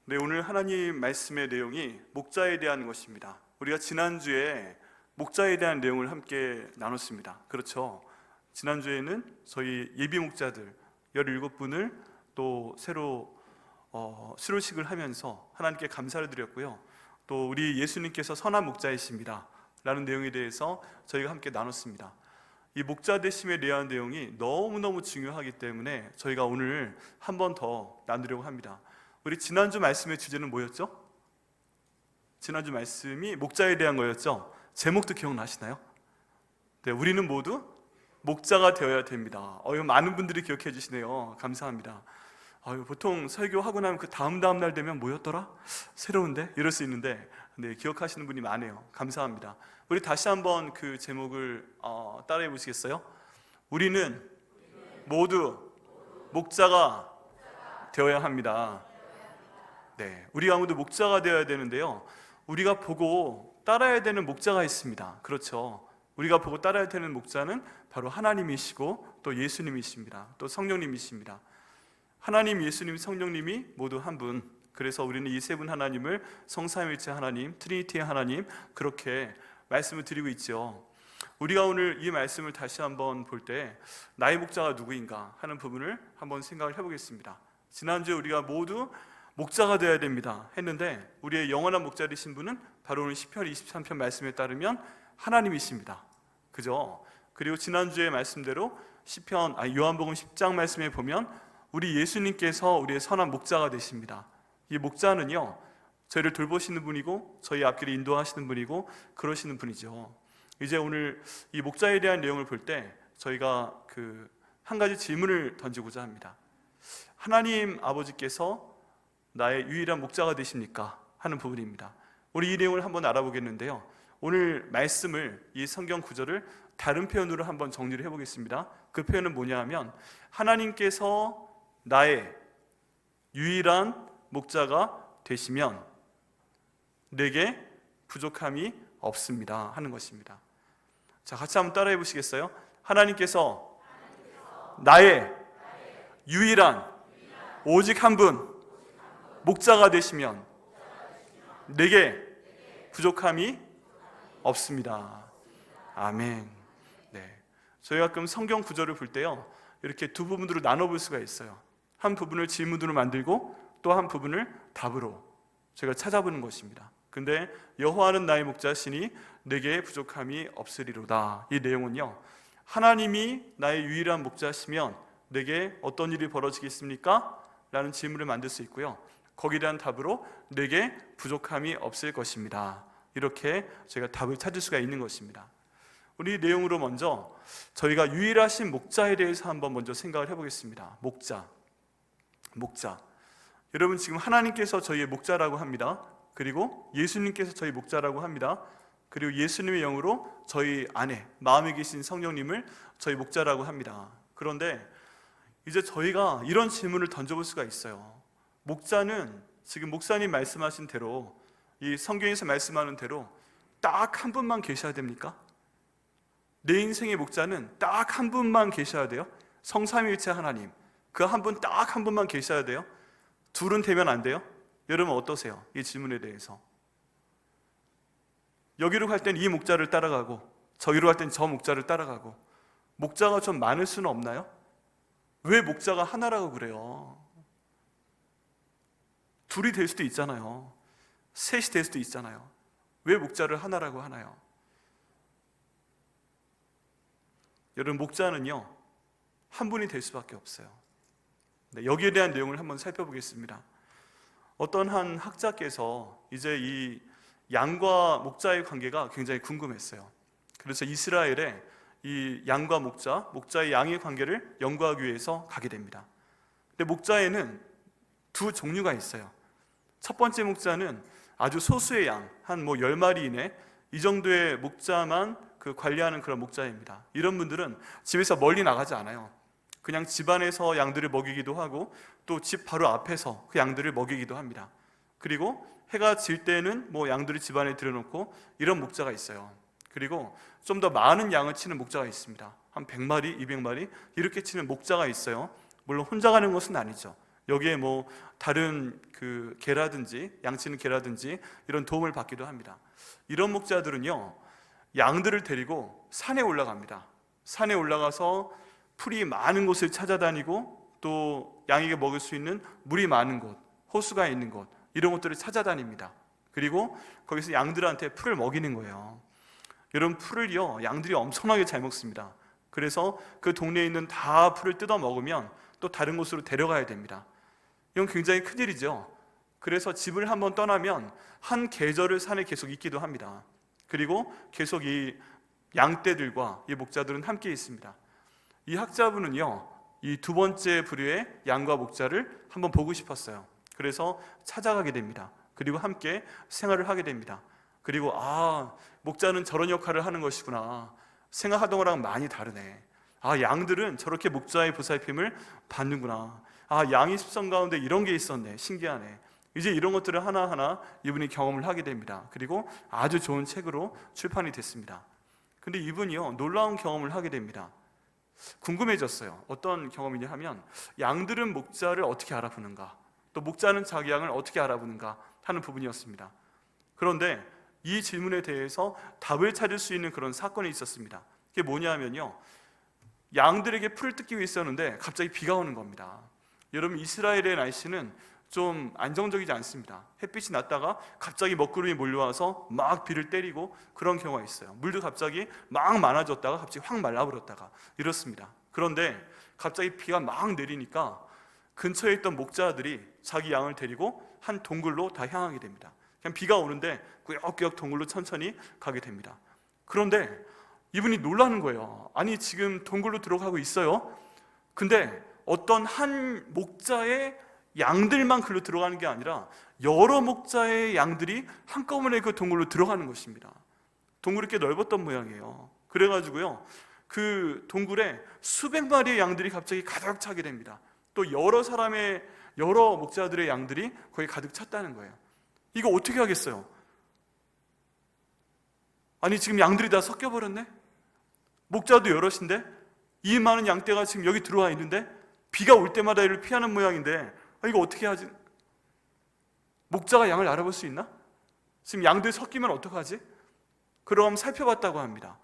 네, 오늘 하나님 말씀의 내용이 목자에 대한 것입니다. 우리가 지난주에 목자에 대한 내용을 함께 나눴습니다. 그렇죠? 지난주에는 저희 예비 목자들 17분을 또 새로 수료식을 하면서 하나님께 감사를 드렸고요. 또 우리 예수님께서 선한 목자이십니다 라는 내용에 대해서 저희가 함께 나눴습니다. 이 목자 되심에 대한 내용이 너무너무 중요하기 때문에 저희가 오늘 한 번 더 나누려고 합니다. 우리 지난주 말씀의 주제는 뭐였죠? 지난주 말씀이 목자에 대한 거였죠? 제목도 기억나시나요? 네, 우리는 모두 목자가 되어야 됩니다. 많은 분들이 기억해 주시네요. 감사합니다. 보통 설교하고 나면 그 다음 날 되면 뭐였더라? 새로운데? 이럴 수 있는데 네, 기억하시는 분이 많아요. 감사합니다. 우리 다시 한번 그 제목을 따라해 보시겠어요? 우리는 모두 목자가 되어야 합니다. 네, 우리 아무도 목자가 되어야 되는데요, 우리가 보고 따라야 되는 목자가 있습니다. 그렇죠? 우리가 보고 따라야 되는 목자는 바로 하나님이시고 또 예수님이십니다. 또 성령님이십니다. 하나님, 예수님, 성령님이 모두 한 분. 그래서 우리는 이 세 분 하나님을 성삼위일체 하나님, 트리니티의 하나님, 그렇게 말씀을 드리고 있죠. 우리가 오늘 이 말씀을 다시 한번 볼 때 나의 목자가 누구인가 하는 부분을 한번 생각을 해보겠습니다. 지난주에 우리가 모두 목자가 되어야 됩니다 했는데, 우리의 영원한 목자 되신 분은 바로 오늘 시편 23편 말씀에 따르면 하나님이십니다. 그죠? 그리고 지난주의 말씀대로 요한복음 10장 말씀에 보면 우리 예수님께서 우리의 선한 목자가 되십니다. 이 목자는요, 저희를 돌보시는 분이고 저희 앞길을 인도하시는 분이고 그러시는 분이죠. 이제 오늘 이 목자에 대한 내용을 볼 때 저희가 한 가지 질문을 던지고자 합니다. 하나님 아버지께서 나의 유일한 목자가 되십니까? 하는 부분입니다. 우리 이 내용을 한번 알아보겠는데요, 오늘 말씀을, 이 성경 구절을 다른 표현으로 한번 정리를 해보겠습니다. 그 표현은 뭐냐 하면, 하나님께서 나의 유일한 목자가 되시면 내게 부족함이 없습니다 하는 것입니다. 자, 같이 한번 따라해 보시겠어요? 하나님께서 나의 유일한 오직 한 분 목자가 되시면 내게 부족함이 없습니다. 아멘. 네, 저희가 가끔 성경 구절을 볼 때요, 이렇게 두 부분으로 나눠볼 수가 있어요. 한 부분을 질문으로 만들고 또 한 부분을 답으로 저희가 찾아보는 것입니다. 근데 여호와는 나의 목자시니 내게 부족함이 없으리로다, 이 내용은요, 하나님이 나의 유일한 목자시면 내게 어떤 일이 벌어지겠습니까? 라는 질문을 만들 수 있고요, 거기에 대한 답으로 내게 부족함이 없을 것입니다, 이렇게 저희가 답을 찾을 수가 있는 것입니다. 우리 내용으로 먼저 저희가 유일하신 목자에 대해서 한번 먼저 생각을 해보겠습니다. 목자. 여러분, 지금 하나님께서 저희의 목자라고 합니다. 그리고 예수님께서 저희 목자라고 합니다. 그리고 예수님의 영으로 저희 안에 마음에 계신 성령님을 저희 목자라고 합니다. 그런데 이제 저희가 이런 질문을 던져볼 수가 있어요. 목자는 지금 목사님 말씀하신 대로, 이 성경에서 말씀하는 대로 딱 한 분만 계셔야 됩니까? 내 인생의 목자는 딱 한 분만 계셔야 돼요? 성삼위일체 하나님, 그 한 분, 딱 한 분만 계셔야 돼요? 둘은 되면 안 돼요? 여러분 어떠세요? 이 질문에 대해서. 여기로 갈 땐 이 목자를 따라가고 저기로 갈 땐 저 목자를 따라가고, 목자가 좀 많을 수는 없나요? 왜 목자가 하나라고 그래요? 둘이 될 수도 있잖아요. 셋이 될 수도 있잖아요. 왜 목자를 하나라고 하나요? 여러분, 목자는요, 한 분이 될 수밖에 없어요. 네, 여기에 대한 내용을 한번 살펴보겠습니다. 어떤 한 학자께서 이제 이 양과 목자의 관계가 굉장히 궁금했어요. 그래서 이스라엘에 이 양과 목자의 양의 관계를 연구하기 위해서 가게 됩니다. 근데 목자에는 두 종류가 있어요. 첫 번째 목자는 아주 소수의 양, 한 10마리 이내, 이 정도의 목자만 관리하는 그런 목자입니다. 이런 분들은 집에서 멀리 나가지 않아요. 그냥 집 안에서 양들을 먹이기도 하고 또 집 바로 앞에서 그 양들을 먹이기도 합니다. 그리고 해가 질 때는 양들을 집 안에 들여놓고, 이런 목자가 있어요. 그리고 좀 더 많은 양을 치는 목자가 있습니다. 한 100마리, 200마리 이렇게 치는 목자가 있어요. 물론 혼자 가는 것은 아니죠. 여기에 뭐 다른 그 개라든지 양치는 개라든지 이런 도움을 받기도 합니다. 이런 목자들은요, 양들을 데리고 산에 올라갑니다. 산에 올라가서 풀이 많은 곳을 찾아다니고 또 양에게 먹을 수 있는 물이 많은 곳, 호수가 있는 곳, 이런 곳들을 찾아다닙니다. 그리고 거기서 양들한테 풀을 먹이는 거예요. 이런 풀을요, 양들이 엄청나게 잘 먹습니다. 그래서 그 동네에 있는 다 풀을 뜯어 먹으면 또 다른 곳으로 데려가야 됩니다. 이건 굉장히 큰일이죠. 그래서 집을 한번 떠나면 한 계절을 산에 계속 있기도 합니다. 그리고 계속 이 양떼들과 이 목자들은 함께 있습니다. 이 학자분은요, 이 두 번째 부류의 양과 목자를 한번 보고 싶었어요. 그래서 찾아가게 됩니다. 그리고 함께 생활을 하게 됩니다. 그리고 목자는 저런 역할을 하는 것이구나, 생각하던 거랑 많이 다르네. 양들은 저렇게 목자의 보살핌을 받는구나. 양이 습성 가운데 이런 게 있었네, 신기하네. 이제 이런 것들을 하나하나 이분이 경험을 하게 됩니다. 그리고 아주 좋은 책으로 출판이 됐습니다. 근데 이분이요, 놀라운 경험을 하게 됩니다. 궁금해졌어요. 어떤 경험이냐 하면, 양들은 목자를 어떻게 알아보는가, 또 목자는 자기 양을 어떻게 알아보는가 하는 부분이었습니다. 그런데 이 질문에 대해서 답을 찾을 수 있는 그런 사건이 있었습니다. 그게 뭐냐면요, 양들에게 풀을 뜯기고 있었는데 갑자기 비가 오는 겁니다. 여러분, 이스라엘의 날씨는 좀 안정적이지 않습니다. 햇빛이 났다가 갑자기 먹구름이 몰려와서 막 비를 때리고 그런 경우가 있어요. 물도 갑자기 막 많아졌다가 갑자기 확 말라버렸다가 이렇습니다. 그런데 갑자기 비가 막 내리니까 근처에 있던 목자들이 자기 양을 데리고 한 동굴로 다 향하게 됩니다. 그냥 비가 오는데 꾸역꾸역 동굴로 천천히 가게 됩니다. 그런데 이분이 놀라는 거예요. 아니, 지금 동굴로 들어가고 있어요. 근데 어떤 한 목자의 양들만 글로 들어가는 게 아니라 여러 목자의 양들이 한꺼번에 그 동굴로 들어가는 것입니다. 동굴이 꽤 넓었던 모양이에요. 그래가지고요, 그 동굴에 수백 마리의 양들이 갑자기 가득 차게 됩니다. 또 여러 목자들의 양들이 거기 가득 찼다는 거예요. 이거 어떻게 하겠어요? 아니, 지금 양들이 다 섞여버렸네? 목자도 여럿인데 이 많은 양떼가 지금 여기 들어와 있는데 비가 올 때마다 이를 피하는 모양인데 이거 어떻게 하지? 목자가 양을 알아볼 수 있나? 지금 양들 섞이면 어떡하지? 그럼 살펴봤다고 합니다.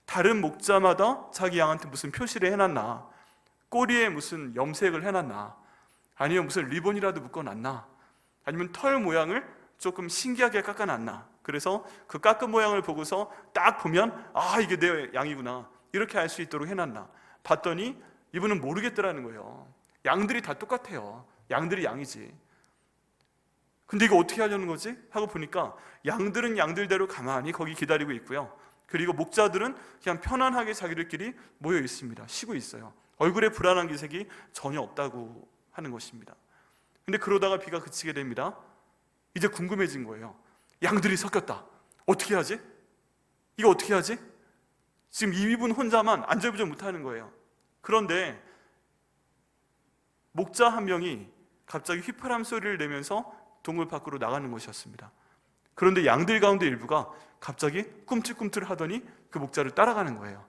다른 목자마다 자기 양한테 무슨 표시를 해놨나? 꼬리에 무슨 염색을 해놨나? 아니면 무슨 리본이라도 묶어놨나? 아니면 털 모양을 조금 신기하게 깎아놨나? 그래서 그 깎은 모양을 보고서 딱 보면 이게 내 양이구나, 이렇게 알 수 있도록 해놨나? 봤더니 이분은 모르겠더라는 거예요. 양들이 다 똑같아요. 양들이 양이지. 근데 이거 어떻게 하려는 거지? 하고 보니까 양들은 양들대로 가만히 거기 기다리고 있고요. 그리고 목자들은 그냥 편안하게 자기들끼리 모여 있습니다. 쉬고 있어요. 얼굴에 불안한 기색이 전혀 없다고 하는 것입니다. 근데 그러다가 비가 그치게 됩니다. 이제 궁금해진 거예요. 양들이 섞였다. 어떻게 하지? 이거 어떻게 하지? 지금 이분 혼자만 안절부절 못하는 거예요. 그런데 목자 한 명이 갑자기 휘파람 소리를 내면서 동굴 밖으로 나가는 것이었습니다. 그런데 양들 가운데 일부가 갑자기 꿈틀꿈틀 하더니 그 목자를 따라가는 거예요.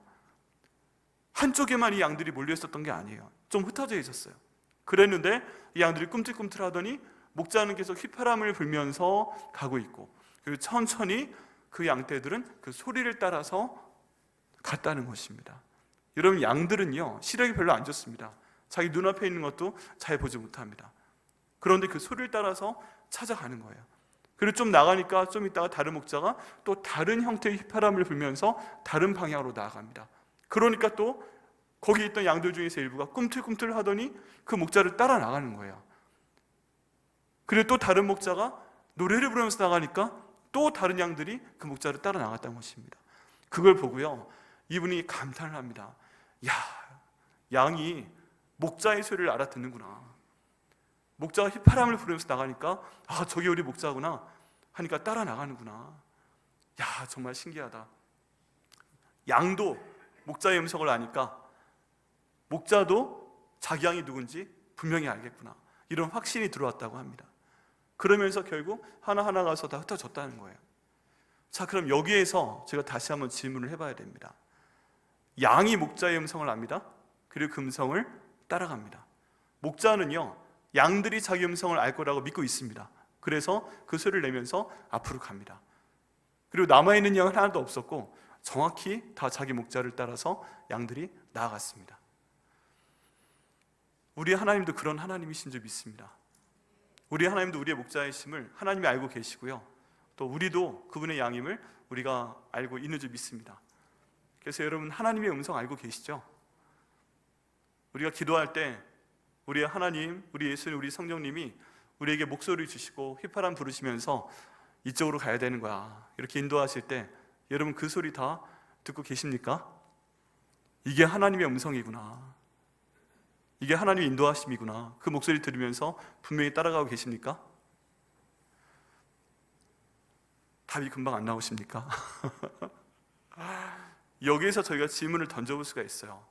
한쪽에만 이 양들이 몰려 있었던 게 아니에요. 좀 흩어져 있었어요. 그랬는데 이 양들이 꿈틀꿈틀 하더니 목자는 계속 휘파람을 불면서 가고 있고, 그리고 천천히 그 양떼들은 그 소리를 따라서 갔다는 것입니다. 여러분, 양들은요, 시력이 별로 안 좋습니다. 자기 눈앞에 있는 것도 잘 보지 못합니다. 그런데 그 소리를 따라서 찾아가는 거예요. 그리고 좀 나가니까 좀 있다가 다른 목자가 또 다른 형태의 휘파람을 불면서 다른 방향으로 나아갑니다. 그러니까 또 거기 있던 양들 중에서 일부가 꿈틀꿈틀 하더니 그 목자를 따라 나가는 거예요. 그리고 또 다른 목자가 노래를 부르면서 나가니까 또 다른 양들이 그 목자를 따라 나갔다는 것입니다. 그걸 보고요, 이분이 감탄을 합니다. 양이 목자의 소리를 알아듣는구나. 목자가 휘파람을 부르면서 나가니까 저기 우리 목자구나 하니까 따라 나가는구나. 정말 신기하다. 양도 목자의 음성을 아니까 목자도 자기 양이 누군지 분명히 알겠구나, 이런 확신이 들어왔다고 합니다. 그러면서 결국 하나하나 가서 다 흩어졌다는 거예요. 자, 그럼 여기에서 제가 다시 한번 질문을 해봐야 됩니다. 양이 목자의 음성을 압니다. 그리고 그 음성을 따라갑니다. 목자는요, 양들이 자기 음성을 알 거라고 믿고 있습니다. 그래서 그 소리를 내면서 앞으로 갑니다. 그리고 남아있는 양은 하나도 없었고 정확히 다 자기 목자를 따라서 양들이 나아갔습니다. 우리 하나님도 그런 하나님이신 줄 믿습니다. 우리 하나님도 우리의 목자이심을 하나님이 알고 계시고요, 또 우리도 그분의 양임을 우리가 알고 있는 줄 믿습니다. 그래서 여러분, 하나님의 음성 알고 계시죠? 우리가 기도할 때 우리의 하나님, 우리 예수님, 우리 성령님이 우리에게 목소리 주시고 휘파람 부르시면서 이쪽으로 가야 되는 거야, 이렇게 인도하실 때 여러분 그 소리 다 듣고 계십니까? 이게 하나님의 음성이구나, 이게 하나님의 인도하심이구나, 그 목소리 들으면서 분명히 따라가고 계십니까? 답이 금방 안 나오십니까? 여기에서 저희가 질문을 던져볼 수가 있어요.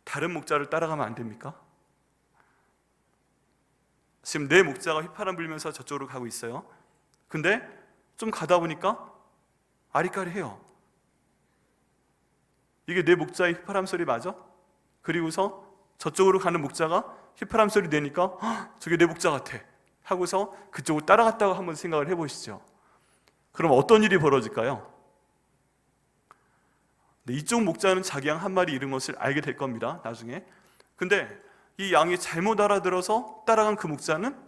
다른 목자를 따라가면 안 됩니까? 지금 내 목자가 휘파람 불면서 저쪽으로 가고 있어요. 근데 좀 가다 보니까 아리까리해요. 이게 내 목자의 휘파람 소리 맞아? 그리고서 저쪽으로 가는 목자가 휘파람 소리 내니까 저게 내 목자 같아 하고서 그쪽으로 따라갔다고 한번 생각을 해보시죠. 그럼 어떤 일이 벌어질까요? 이쪽 목자는 자기 양 한 마리 잃은 것을 알게 될 겁니다, 나중에. 근데 이 양이 잘못 알아들어서 따라간 그 목자는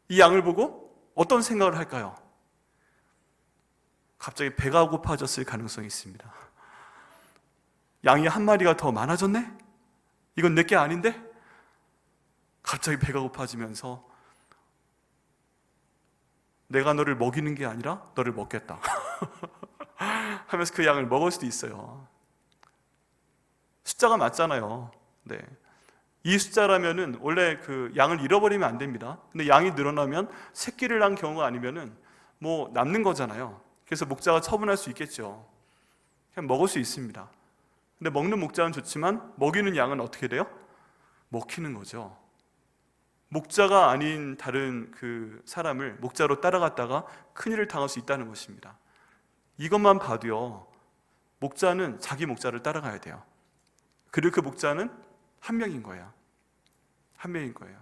이 양을 보고 어떤 생각을 할까요? 갑자기 배가 고파졌을 가능성이 있습니다. 양이 한 마리가 더 많아졌네? 이건 내게 아닌데? 갑자기 배가 고파지면서 내가 너를 먹이는 게 아니라 너를 먹겠다 하면서 그 양을 먹을 수도 있어요. 숫자가 맞잖아요. 네. 이 숫자라면은 원래 그 양을 잃어버리면 안 됩니다. 근데 양이 늘어나면 새끼를 낳은 경우가 아니면은 뭐 남는 거잖아요. 그래서 목자가 처분할 수 있겠죠. 그냥 먹을 수 있습니다. 근데 먹는 목자는 좋지만 먹이는 양은 어떻게 돼요? 먹히는 거죠. 목자가 아닌 다른 그 사람을 목자로 따라갔다가 큰일을 당할 수 있다는 것입니다. 이것만 봐도요, 목자는 자기 목자를 따라가야 돼요. 그리고 그 목자는 한 명인 거예요. 한 명인 거예요.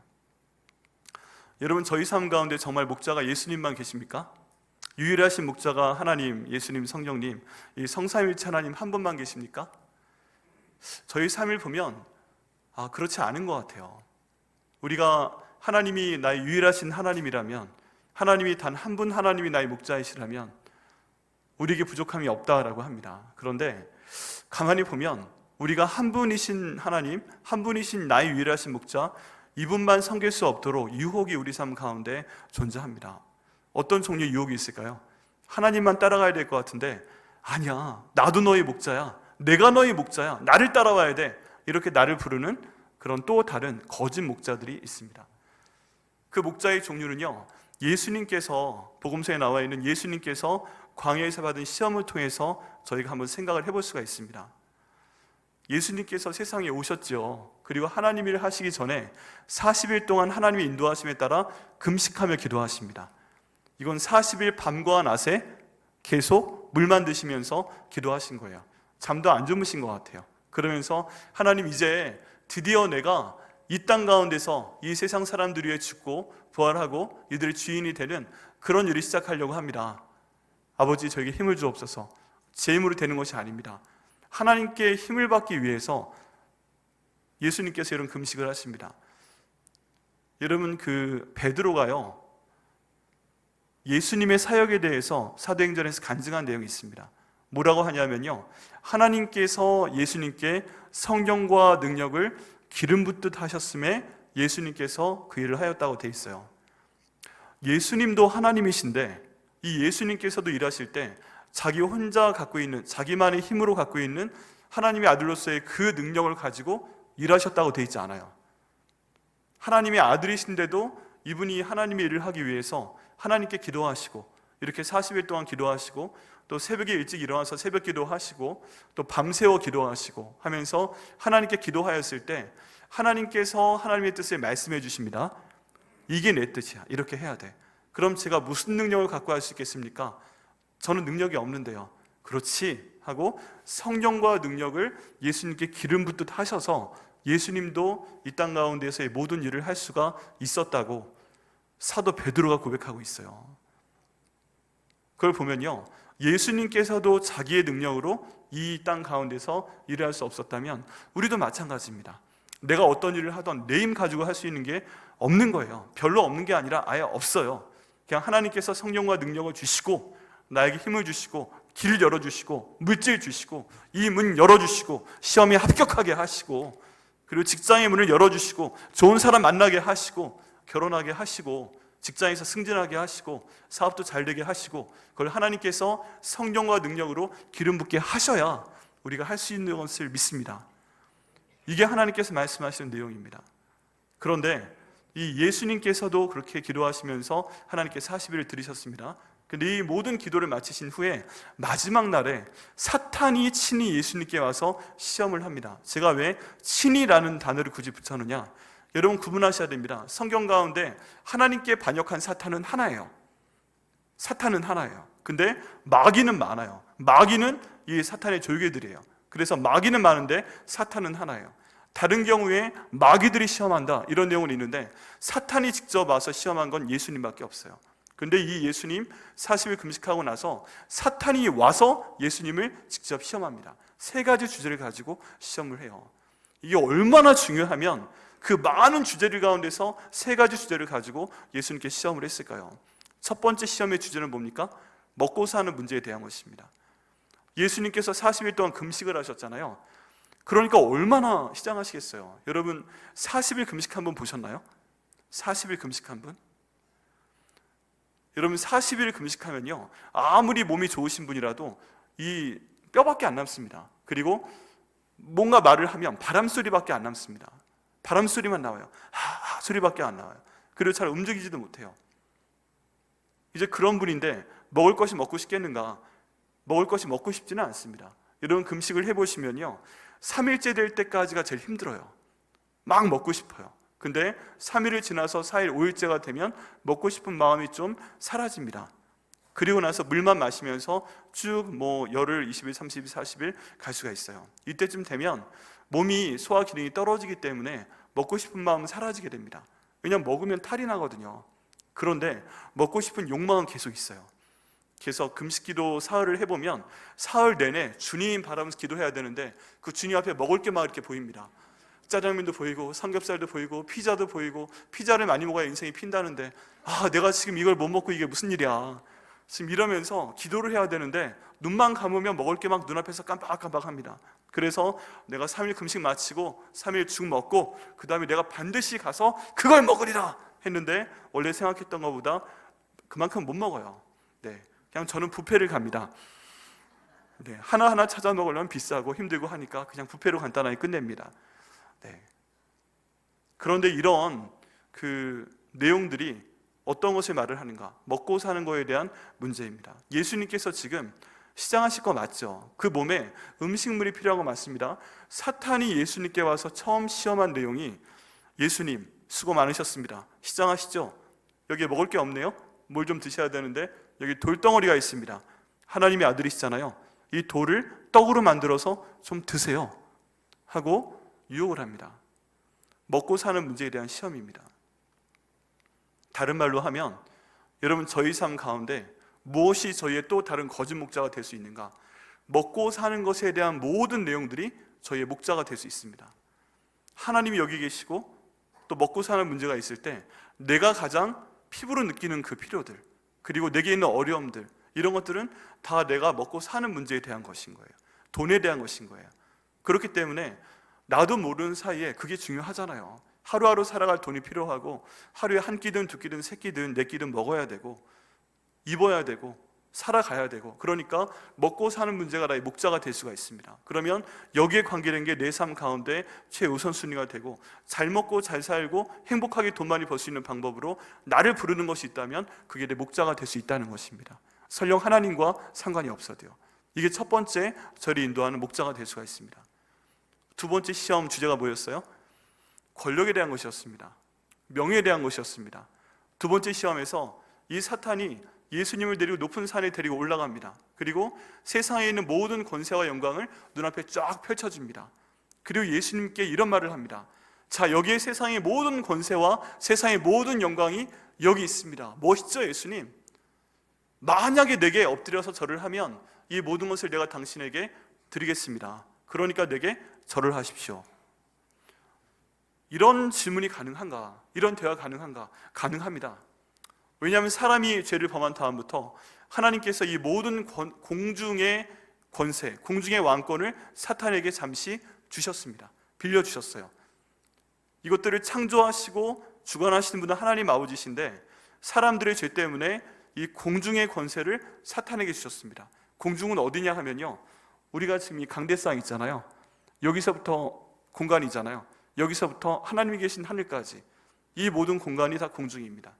여러분, 저희 삶 가운데 정말 목자가 예수님만 계십니까? 유일하신 목자가 하나님, 예수님, 성령님, 이 성삼위일체 하나님 한 분만 계십니까? 저희 삶을 보면 그렇지 않은 것 같아요. 우리가 하나님이 나의 유일하신 하나님이라면, 하나님이 단 한 분 하나님이 나의 목자이시라면 우리에게 부족함이 없다라고 합니다. 그런데 가만히 보면 우리가 한 분이신 하나님, 한 분이신 나의 유일하신 목자, 이분만 섬길 수 없도록 유혹이 우리 삶 가운데 존재합니다. 어떤 종류의 유혹이 있을까요? 하나님만 따라가야 될 것 같은데, 아니야, 나도 너의 목자야, 내가 너의 목자야, 나를 따라와야 돼, 이렇게 나를 부르는 그런 또 다른 거짓 목자들이 있습니다. 그 목자의 종류는요, 예수님께서, 복음서에 나와 있는 예수님께서 광야에서 받은 시험을 통해서 저희가 한번 생각을 해볼 수가 있습니다. 예수님께서 세상에 오셨죠. 그리고 하나님 일을 하시기 전에 40일 동안 하나님의 인도하심에 따라 금식하며 기도하십니다. 이건 40일 밤과 낮에 계속 물만 드시면서 기도하신 거예요. 잠도 안 주무신 것 같아요. 그러면서 하나님, 이제 드디어 내가 이 땅 가운데서 이 세상 사람들 위해 죽고 부활하고 이들의 주인이 되는 그런 일을 시작하려고 합니다. 아버지, 저에게 힘을 주옵소서. 제 힘으로 되는 것이 아닙니다. 하나님께 힘을 받기 위해서 예수님께서 이런 금식을 하십니다. 여러분, 그 베드로가요, 예수님의 사역에 대해서 사도행전에서 간증한 내용이 있습니다. 뭐라고 하냐면요, 하나님께서 예수님께 성령과 능력을 기름 붓듯 하셨음에 예수님께서 그 일을 하였다고 돼 있어요. 예수님도 하나님이신데 이 예수님께서도 일하실 때 자기 혼자 갖고 있는, 자기만의 힘으로 갖고 있는 하나님의 아들로서의 그 능력을 가지고 일하셨다고 돼 있지 않아요. 하나님의 아들이신데도 이분이 하나님의 일을 하기 위해서 하나님께 기도하시고, 이렇게 40일 동안 기도하시고, 또 새벽에 일찍 일어나서 새벽 기도하시고, 또 밤새워 기도하시고 하면서 하나님께 기도하였을 때 하나님께서 하나님의 뜻을 말씀해 주십니다. 이게 내 뜻이야, 이렇게 해야 돼. 그럼 제가 무슨 능력을 갖고 할 수 있겠습니까? 저는 능력이 없는데요. 그렇지 하고 성령과 능력을 예수님께 기름 붓듯 하셔서 예수님도 이 땅 가운데서의 모든 일을 할 수가 있었다고 사도 베드로가 고백하고 있어요. 그걸 보면요, 예수님께서도 자기의 능력으로 이 땅 가운데서 일을 할 수 없었다면 우리도 마찬가지입니다. 내가 어떤 일을 하던 내 힘 가지고 할 수 있는 게 없는 거예요. 별로 없는 게 아니라 아예 없어요. 그냥 하나님께서 성령과 능력을 주시고 나에게 힘을 주시고 길을 열어주시고 물질 주시고 이 문 열어주시고 시험에 합격하게 하시고 그리고 직장의 문을 열어주시고 좋은 사람 만나게 하시고 결혼하게 하시고 직장에서 승진하게 하시고 사업도 잘 되게 하시고 그걸 하나님께서 성령과 능력으로 기름 붓게 하셔야 우리가 할 수 있는 것을 믿습니다. 이게 하나님께서 말씀하시는 내용입니다. 그런데 이 예수님께서도 그렇게 기도하시면서 하나님께 40일을 드리셨습니다. 근데 이 모든 기도를 마치신 후에 마지막 날에 사탄이 친히 예수님께 와서 시험을 합니다. 제가 왜 친히라는 단어를 굳이 붙여놓냐? 여러분 구분하셔야 됩니다. 성경 가운데 하나님께 반역한 사탄은 하나예요. 사탄은 하나예요. 근데 마귀는 많아요. 마귀는 이 사탄의 졸개들이에요. 그래서 마귀는 많은데 사탄은 하나예요. 다른 경우에 마귀들이 시험한다 이런 내용은 있는데 사탄이 직접 와서 시험한 건 예수님밖에 없어요. 근데 이 예수님 40일 금식하고 나서 사탄이 와서 예수님을 직접 시험합니다. 세 가지 주제를 가지고 시험을 해요. 이게 얼마나 중요하면 그 많은 주제들 가운데서 세 가지 주제를 가지고 예수님께 시험을 했을까요? 첫 번째 시험의 주제는 뭡니까? 먹고 사는 문제에 대한 것입니다. 예수님께서 40일 동안 금식을 하셨잖아요. 그러니까 얼마나 시장하시겠어요? 여러분 40일 금식한 분 보셨나요? 40일 금식한 분? 여러분 40일 금식하면요 아무리 몸이 좋으신 분이라도 이 뼈밖에 안 남습니다. 그리고 뭔가 말을 하면 바람소리밖에 안 남습니다. 바람소리만 나와요. 하하 소리밖에 안 나와요. 그리고 잘 움직이지도 못해요. 이제 그런 분인데 먹을 것이 먹고 싶겠는가? 먹을 것이 먹고 싶지는 않습니다. 여러분 금식을 해보시면요 3일째 될 때까지가 제일 힘들어요. 막 먹고 싶어요. 근데 3일을 지나서 4일, 5일째가 되면 먹고 싶은 마음이 좀 사라집니다. 그리고 나서 물만 마시면서 쭉 열흘, 20일, 30일, 40일 갈 수가 있어요. 이때쯤 되면 몸이 소화 기능이 떨어지기 때문에 먹고 싶은 마음은 사라지게 됩니다. 왜냐하면 먹으면 탈이 나거든요. 그런데 먹고 싶은 욕망은 계속 있어요. 그래서 금식기도 사흘을 해보면 사흘 내내 주님 바라면서 기도해야 되는데 그 주님 앞에 먹을 게 막 이렇게 보입니다. 짜장면도 보이고 삼겹살도 보이고 피자도 보이고 피자를 많이 먹어야 인생이 핀다는데 내가 지금 이걸 못 먹고 이게 무슨 일이야 지금 이러면서 기도를 해야 되는데 눈만 감으면 먹을 게 막 눈앞에서 깜빡깜빡합니다. 그래서 내가 3일 금식 마치고 3일 죽 먹고 그 다음에 내가 반드시 가서 그걸 먹으리라 했는데 원래 생각했던 것보다 그만큼 못 먹어요. 그냥 저는 뷔페를 갑니다. 하나하나 찾아 먹으려면 비싸고 힘들고 하니까 그냥 뷔페로 간단하게 끝냅니다. 그런데 이런 그 내용들이 어떤 것을 말을 하는가? 먹고 사는 거에 대한 문제입니다. 예수님께서 지금 시장하실 거 맞죠? 그 몸에 음식물이 필요한 거 맞습니다. 사탄이 예수님께 와서 처음 시험한 내용이 예수님 수고 많으셨습니다. 시장하시죠? 여기에 먹을 게 없네요? 뭘 좀 드셔야 되는데 여기 돌덩어리가 있습니다. 하나님의 아들이시잖아요. 이 돌을 떡으로 만들어서 좀 드세요 하고 유혹을 합니다. 먹고 사는 문제에 대한 시험입니다. 다른 말로 하면 여러분 저희 삶 가운데 무엇이 저희의 또 다른 거짓 목자가 될 수 있는가? 먹고 사는 것에 대한 모든 내용들이 저희의 목자가 될 수 있습니다. 하나님이 여기 계시고 또 먹고 사는 문제가 있을 때 내가 가장 피부로 느끼는 그 필요들 그리고 내게 있는 어려움들 이런 것들은 다 내가 먹고 사는 문제에 대한 것인 거예요. 돈에 대한 것인 거예요. 그렇기 때문에 나도 모르는 사이에 그게 중요하잖아요. 하루하루 살아갈 돈이 필요하고 하루에 한 끼든 두 끼든 세 끼든 네 끼든 먹어야 되고 입어야 되고 살아가야 되고 그러니까 먹고 사는 문제가 나의 목자가 될 수가 있습니다. 그러면 여기에 관계된 게 내 삶 가운데 최우선순위가 되고 잘 먹고 잘 살고 행복하게 돈 많이 벌 수 있는 방법으로 나를 부르는 것이 있다면 그게 내 목자가 될 수 있다는 것입니다. 설령 하나님과 상관이 없어도요. 이게 첫 번째 저를 인도하는 목자가 될 수가 있습니다. 두 번째 시험 주제가 뭐였어요? 권력에 대한 것이었습니다. 명예에 대한 것이었습니다. 두 번째 시험에서 이 사탄이 예수님을 데리고 높은 산에 데리고 올라갑니다. 그리고 세상에 있는 모든 권세와 영광을 눈앞에 쫙 펼쳐줍니다. 그리고 예수님께 이런 말을 합니다. 자, 여기에 세상의 모든 권세와 세상의 모든 영광이 여기 있습니다. 멋있죠, 예수님? 만약에 내게 엎드려서 절을 하면 이 모든 것을 내가 당신에게 드리겠습니다. 그러니까 내게 절을 하십시오. 이런 질문이 가능한가? 이런 대화 가능한가? 가능합니다. 왜냐하면 사람이 죄를 범한 다음부터 하나님께서 이 모든 공중의 권세, 공중의 왕권을 사탄에게 잠시 주셨습니다. 빌려주셨어요. 이것들을 창조하시고 주관하시는 분은 하나님 아버지신데 사람들의 죄 때문에 이 공중의 권세를 사탄에게 주셨습니다. 공중은 어디냐 하면요, 우리가 지금 이 강대상 있잖아요. 여기서부터 공간이잖아요. 여기서부터 하나님이 계신 하늘까지 이 모든 공간이 다 공중입니다.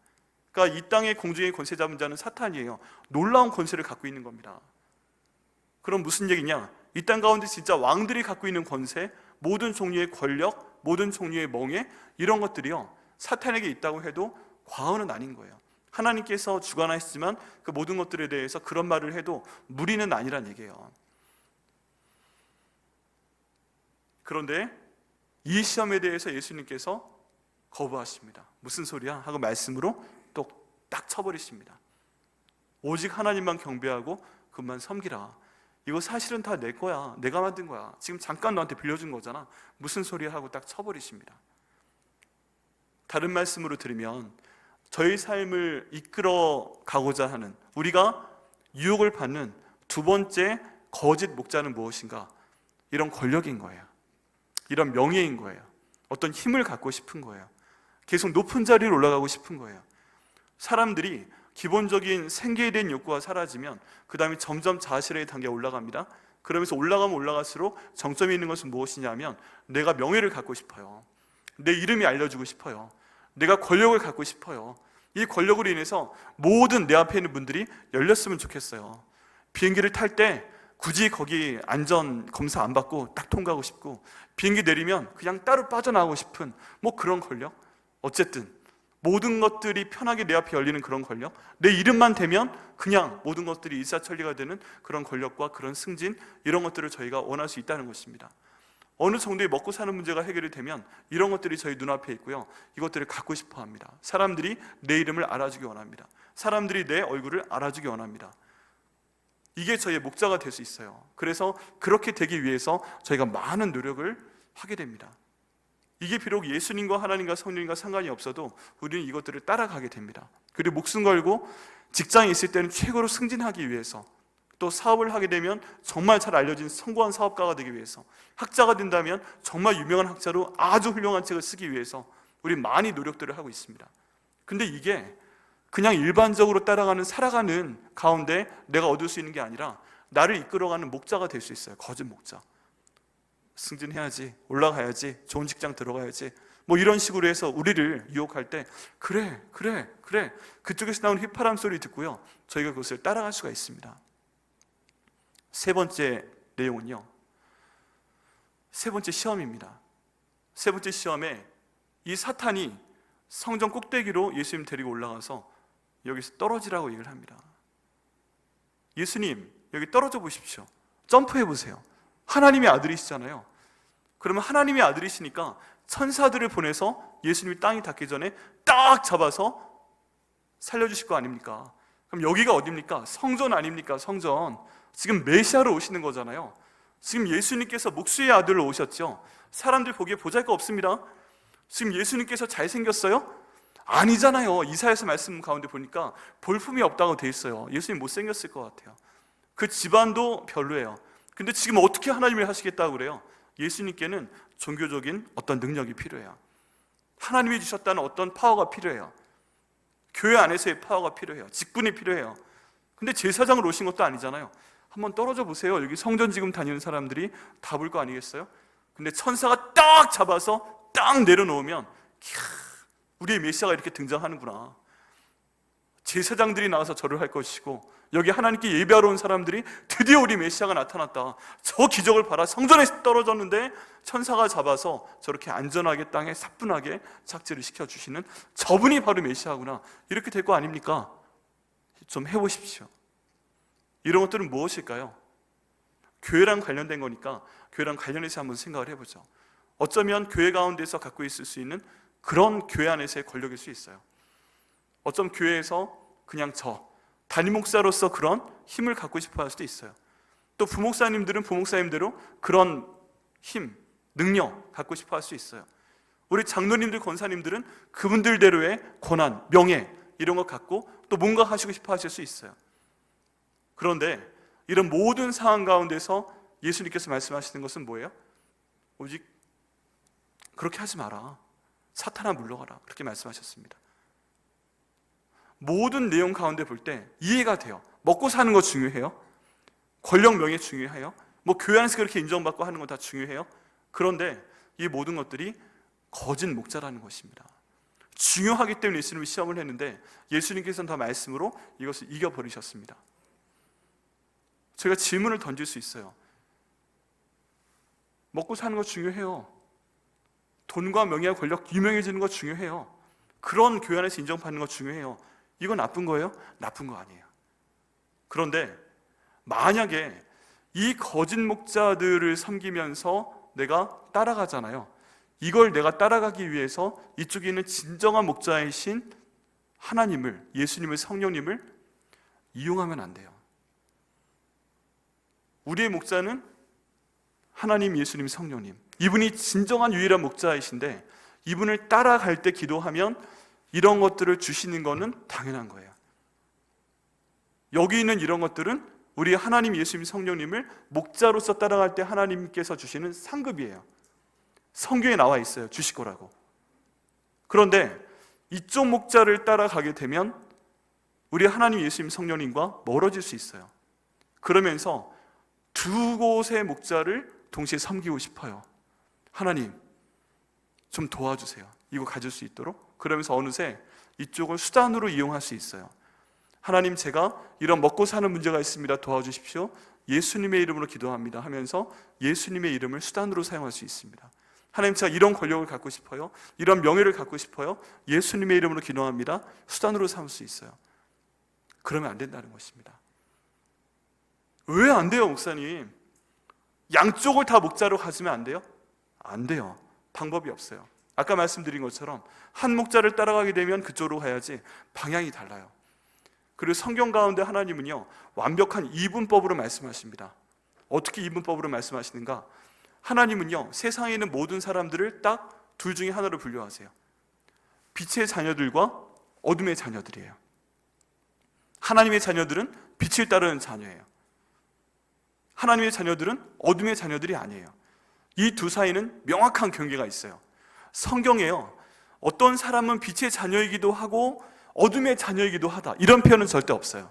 그러니까 이 땅의 공중의 권세 잡은 자는 사탄이에요. 놀라운 권세를 갖고 있는 겁니다. 그럼 무슨 얘기냐? 이 땅 가운데 진짜 왕들이 갖고 있는 권세, 모든 종류의 권력, 모든 종류의 멍에, 이런 것들이요, 사탄에게 있다고 해도 과언은 아닌 거예요. 하나님께서 주관하시지만 그 모든 것들에 대해서 그런 말을 해도 무리는 아니란 얘기예요. 그런데 이 시험에 대해서 예수님께서 거부하십니다. 무슨 소리야? 하고 말씀으로 또 딱 쳐버리십니다. 오직 하나님만 경배하고 그만 섬기라. 이거 사실은 다 내 거야. 내가 만든 거야. 지금 잠깐 너한테 빌려준 거잖아. 무슨 소리야? 하고 딱 쳐버리십니다. 다른 말씀으로 들으면 저희 삶을 이끌어 가고자 하는, 우리가 유혹을 받는 두 번째 거짓 목자는 무엇인가? 이런 권력인 거예요. 이런 명예인 거예요. 어떤 힘을 갖고 싶은 거예요. 계속 높은 자리로 올라가고 싶은 거예요. 사람들이 기본적인 생계에 대한 욕구가 사라지면 그 다음에 점점 자아실현의 단계에 올라갑니다. 그러면서 올라가면 올라갈수록 정점이 있는 것은 무엇이냐면 내가 명예를 갖고 싶어요. 내 이름이 알려지고 싶어요. 내가 권력을 갖고 싶어요. 이 권력으로 인해서 모든 내 앞에 있는 분들이 열렸으면 좋겠어요. 비행기를 탈 때 굳이 거기 안전 검사 안 받고 딱 통과하고 싶고, 비행기 내리면 그냥 따로 빠져나가고 싶은 뭐 그런 권력. 어쨌든 모든 것들이 편하게 내 앞에 열리는 그런 권력, 내 이름만 대면 그냥 모든 것들이 일사천리가 되는 그런 권력과 그런 승진, 이런 것들을 저희가 원할 수 있다는 것입니다. 어느 정도의 먹고 사는 문제가 해결이 되면 이런 것들이 저희 눈앞에 있고요, 이것들을 갖고 싶어 합니다. 사람들이 내 이름을 알아주기 원합니다. 사람들이 내 얼굴을 알아주기 원합니다. 이게 저희의 목자가 될 수 있어요. 그래서 그렇게 되기 위해서 저희가 많은 노력을 하게 됩니다. 이게 비록 예수님과 하나님과 성령님과 상관이 없어도 우리는 이것들을 따라가게 됩니다. 그리고 목숨 걸고 직장에 있을 때는 최고로 승진하기 위해서, 또 사업을 하게 되면 정말 잘 알려진 성공한 사업가가 되기 위해서, 학자가 된다면 정말 유명한 학자로 아주 훌륭한 책을 쓰기 위해서 우리 많이 노력들을 하고 있습니다. 근데 이게 그냥 일반적으로 따라가는, 살아가는 가운데 내가 얻을 수 있는 게 아니라 나를 이끌어가는 목자가 될 수 있어요. 거짓 목자. 승진해야지, 올라가야지, 좋은 직장 들어가야지, 뭐 이런 식으로 해서 우리를 유혹할 때 그래 그쪽에서 나오는 휘파람 소리 듣고요, 저희가 그것을 따라갈 수가 있습니다. 세 번째 내용은요, 세 번째 시험입니다. 세 번째 시험에 이 사탄이 성전 꼭대기로 예수님 데리고 올라가서 여기서 떨어지라고 얘기를 합니다. 예수님, 여기 떨어져 보십시오. 점프해 보세요. 하나님의 아들이시잖아요. 그러면 하나님의 아들이시니까 천사들을 보내서 예수님이 땅이 닿기 전에 딱 잡아서 살려주실 거 아닙니까? 그럼 여기가 어디입니까? 성전 아닙니까? 성전. 지금 메시아로 오시는 거잖아요. 지금 예수님께서 목수의 아들로 오셨죠. 사람들 보기에 보잘것없습니다. 지금 예수님께서 잘생겼어요? 아니잖아요. 이사야서 말씀 가운데 보니까 볼품이 없다고 돼 있어요. 예수님 못생겼을 것 같아요. 그 집안도 별로예요. 근데 지금 어떻게 하나님을 하시겠다고 그래요? 예수님께는 종교적인 어떤 능력이 필요해요. 하나님이 주셨다는 어떤 파워가 필요해요. 교회 안에서의 파워가 필요해요. 직분이 필요해요. 근데 제사장으로 오신 것도 아니잖아요. 한번 떨어져 보세요. 여기 성전 지금 다니는 사람들이 다 볼 거 아니겠어요? 근데 천사가 딱 잡아서 딱 내려놓으면 우리의 메시아가 이렇게 등장하는구나. 제사장들이 나와서 절을 할 것이고, 여기 하나님께 예배하러 온 사람들이 드디어 우리 메시아가 나타났다. 저 기적을 봐라. 성전에 떨어졌는데 천사가 잡아서 저렇게 안전하게 땅에 사뿐하게 착지를 시켜주시는 저분이 바로 메시아구나. 이렇게 될 거 아닙니까? 좀 해보십시오. 이런 것들은 무엇일까요? 교회랑 관련된 거니까 교회랑 관련해서 한번 생각을 해보죠. 어쩌면 교회 가운데서 갖고 있을 수 있는 그런 교회 안에서의 권력일 수 있어요. 어쩜 교회에서 그냥 담임 목사로서 그런 힘을 갖고 싶어 할 수도 있어요. 또 부목사님들은 부목사님대로 그런 힘, 능력 갖고 싶어 할 수 있어요. 우리 장로님들, 권사님들은 그분들대로의 권한, 명예 이런 것 갖고 또 뭔가 하시고 싶어 하실 수 있어요. 그런데 이런 모든 상황 가운데서 예수님께서 말씀하시는 것은 뭐예요? 오직 그렇게 하지 마라, 사탄아 물러가라, 그렇게 말씀하셨습니다. 모든 내용 가운데 볼 때 이해가 돼요. 먹고 사는 거 중요해요. 권력, 명예 중요해요. 교회 안에서 그렇게 인정받고 하는 건 다 중요해요. 그런데 이 모든 것들이 거짓 목자라는 것입니다. 중요하기 때문에 예수님이 시험을 했는데 예수님께서는 더 말씀으로 이것을 이겨버리셨습니다. 제가 질문을 던질 수 있어요. 먹고 사는 거 중요해요. 돈과 명예와 권력, 유명해지는 거 중요해요. 그런 교회 안에서 인정받는 거 중요해요. 이건 나쁜 거예요? 나쁜 거 아니에요. 그런데 만약에 이 거짓 목자들을 섬기면서 내가 따라가잖아요. 이걸 내가 따라가기 위해서 이쪽에 있는 진정한 목자이신 하나님을, 예수님을, 성령님을 이용하면 안 돼요. 우리의 목자는 하나님, 예수님, 성령님, 이분이 진정한 유일한 목자이신데 이분을 따라갈 때 기도하면 이런 것들을 주시는 것은 당연한 거예요. 여기 있는 이런 것들은 우리 하나님, 예수님, 성령님을 목자로서 따라갈 때 하나님께서 주시는 상급이에요. 성경에 나와 있어요. 주실 거라고. 그런데 이쪽 목자를 따라가게 되면 우리 하나님, 예수님, 성령님과 멀어질 수 있어요. 그러면서 두 곳의 목자를 동시에 섬기고 싶어요. 하나님, 좀 도와주세요. 이거 가질 수 있도록. 그러면서 어느새 이쪽을 수단으로 이용할 수 있어요. 하나님, 제가 이런 먹고 사는 문제가 있습니다. 도와주십시오. 예수님의 이름으로 기도합니다 하면서 예수님의 이름을 수단으로 사용할 수 있습니다. 하나님, 제가 이런 권력을 갖고 싶어요. 이런 명예를 갖고 싶어요. 예수님의 이름으로 기도합니다. 수단으로 삼을 수 있어요. 그러면 안 된다는 것입니다. 왜 안 돼요, 목사님? 양쪽을 다 목자로 가지면 안 돼요? 안 돼요. 방법이 없어요. 아까 말씀드린 것처럼 한 목자를 따라가게 되면 그쪽으로 가야지 방향이 달라요. 그리고 성경 가운데 하나님은요, 완벽한 이분법으로 말씀하십니다. 어떻게 이분법으로 말씀하시는가? 하나님은요, 세상에 있는 모든 사람들을 딱 둘 중에 하나로 분류하세요. 빛의 자녀들과 어둠의 자녀들이에요. 하나님의 자녀들은 빛을 따르는 자녀예요. 하나님의 자녀들은 어둠의 자녀들이 아니에요. 이 두 사이는 명확한 경계가 있어요. 성경에요, 어떤 사람은 빛의 자녀이기도 하고 어둠의 자녀이기도 하다, 이런 표현은 절대 없어요.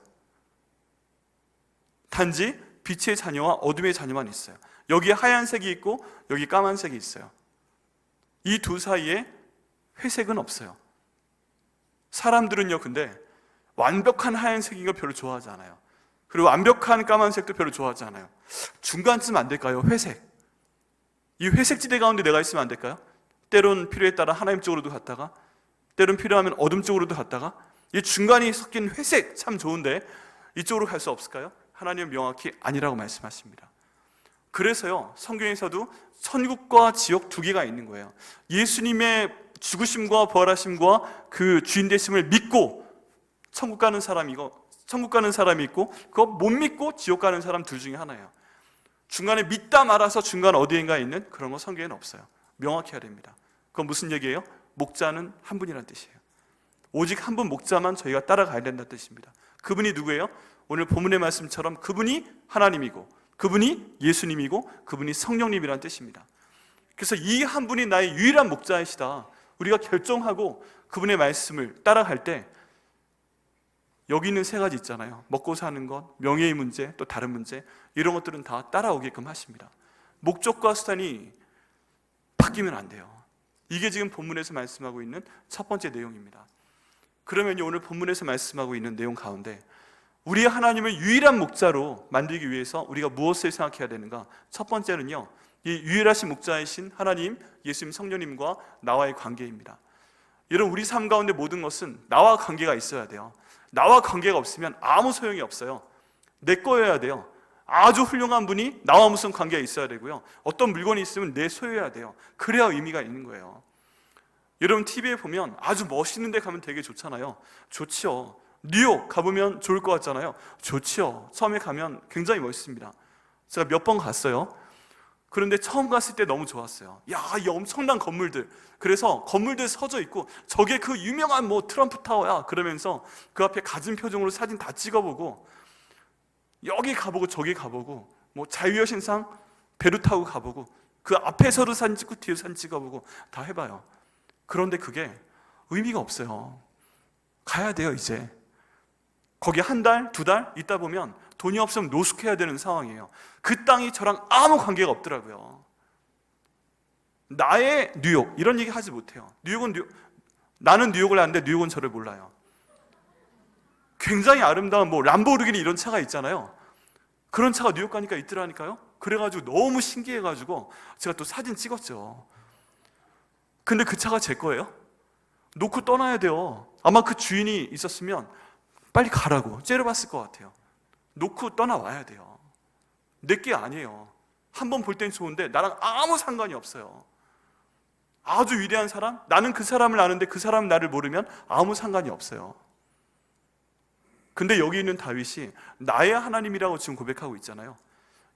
단지 빛의 자녀와 어둠의 자녀만 있어요. 여기 하얀색이 있고 여기 까만색이 있어요. 이 두 사이에 회색은 없어요. 사람들은요, 근데 완벽한 하얀색인 걸 별로 좋아하지 않아요. 그리고 완벽한 까만색도 별로 좋아하지 않아요. 중간쯤 안 될까요? 회색. 이 회색지대 가운데 내가 있으면 안 될까요? 때론 필요에 따라 하나님 쪽으로도 갔다가, 때론 필요하면 어둠 쪽으로도 갔다가, 이 중간이 섞인 회색 참 좋은데 이쪽으로 갈 수 없을까요? 하나님은 명확히 아니라고 말씀하십니다. 그래서요, 성경에서도 천국과 지옥 두 개가 있는 거예요. 예수님의 죽으심과 부활하심과 그 주인 되심을 믿고 천국 가는 사람이 있고, 그거 못 믿고 지옥 가는 사람 둘 중에 하나예요. 중간에 믿다 말아서 중간 어디인가에 있는 그런 거 성경에는 없어요. 명확히 해야 됩니다. 그건 무슨 얘기예요? 목자는 한 분이라는 뜻이에요. 오직 한 분 목자만 저희가 따라가야 된다는 뜻입니다. 그분이 누구예요? 오늘 본문의 말씀처럼 그분이 하나님이고, 그분이 예수님이고, 그분이 성령님이라는 뜻입니다. 그래서 이 한 분이 나의 유일한 목자이시다, 우리가 결정하고 그분의 말씀을 따라갈 때, 여기 있는 세 가지 있잖아요. 먹고 사는 것, 명예의 문제, 또 다른 문제, 이런 것들은 다 따라오게끔 하십니다. 목적과 수단이 바뀌면 안 돼요. 이게 지금 본문에서 말씀하고 있는 첫 번째 내용입니다. 그러면 오늘 본문에서 말씀하고 있는 내용 가운데 우리 하나님을 유일한 목자로 만들기 위해서 우리가 무엇을 생각해야 되는가? 첫 번째는요, 이 유일하신 목자이신 하나님, 예수님, 성령님과 나와의 관계입니다. 여러분, 우리 삶 가운데 모든 것은 나와 관계가 있어야 돼요. 나와 관계가 없으면 아무 소용이 없어요. 내 거여야 돼요. 아주 훌륭한 분이 나와 무슨 관계가 있어야 되고요. 어떤 물건이 있으면 내 소유해야 돼요. 그래야 의미가 있는 거예요. 여러분 TV에 보면 아주 멋있는 데 가면 되게 좋잖아요. 좋지요. 뉴욕 가보면 좋을 것 같잖아요. 좋지요. 처음에 가면 굉장히 멋있습니다. 제가 몇 번 갔어요. 그런데 처음 갔을 때 너무 좋았어요. 야, 이 엄청난 건물들. 그래서 건물들 서져 있고 저게 그 유명한 뭐 트럼프 타워야 그러면서 그 앞에 가진 표정으로 사진 다 찍어보고 여기 가보고 저기 가보고 뭐 자유여신상 배로 타고 가보고 그 앞에서도 사진 찍고 뒤에 사진 찍어보고 다 해봐요. 그런데 그게 의미가 없어요. 가야 돼요. 이제 거기 한 달, 두 달 있다 보면 돈이 없으면 노숙해야 되는 상황이에요. 그 땅이 저랑 아무 관계가 없더라고요. 나의 뉴욕 이런 얘기 하지 못해요. 나는 뉴욕을 아는데 뉴욕은 저를 몰라요. 굉장히 아름다운 뭐 람보르기니 이런 차가 있잖아요. 그런 차가 뉴욕 가니까 있더라니까요. 그래가지고 너무 신기해가지고 제가 또 사진 찍었죠. 근데 그 차가 제 거예요? 놓고 떠나야 돼요. 아마 그 주인이 있었으면 빨리 가라고 째려봤을 것 같아요. 놓고 떠나와야 돼요. 내게 아니에요. 한번 볼 땐 좋은데 나랑 아무 상관이 없어요. 아주 위대한 사람? 나는 그 사람을 아는데 그 사람은 나를 모르면 아무 상관이 없어요. 근데 여기 있는 다윗이 나의 하나님이라고 지금 고백하고 있잖아요.